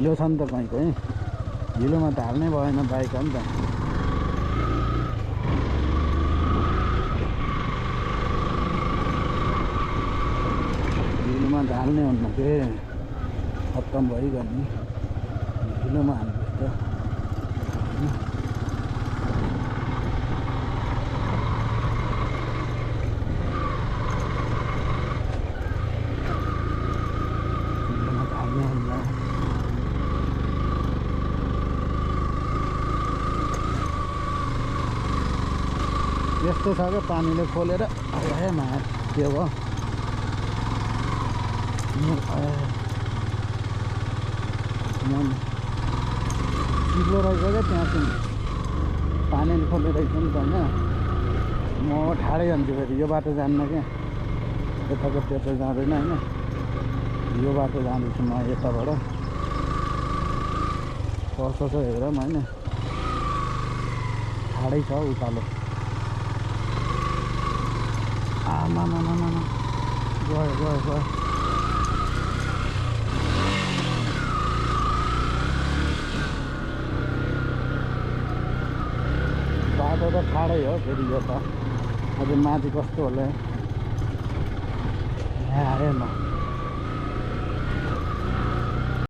हिलो छ नि त कहीँ कहीँ हिलोमा त हाल्नै भएन बाइक हो नि त हिलोमा त हाल्नै हुन्न के खत्तम भइगयो नि हिलोमा हाल्नु त यस्तो छ क्या पानीले खोलेर मा के भयो चिप्लो रहेछ क्या त्यहाँ चाहिँ पानीले खोलेर रहेछ नि त होइन म ठाडै जान्छु फेरि यो बाटो जान्न क्या यताको त्यता जाँदैन होइन यो बाटो जाँदैछु म यताबाट कस्तो छ हेर होइन ठाडै छ उकालो आमा गयो बाटो त ठाडै हो फेरि यो त अझै माथि कस्तो होला यहाँ आएँ म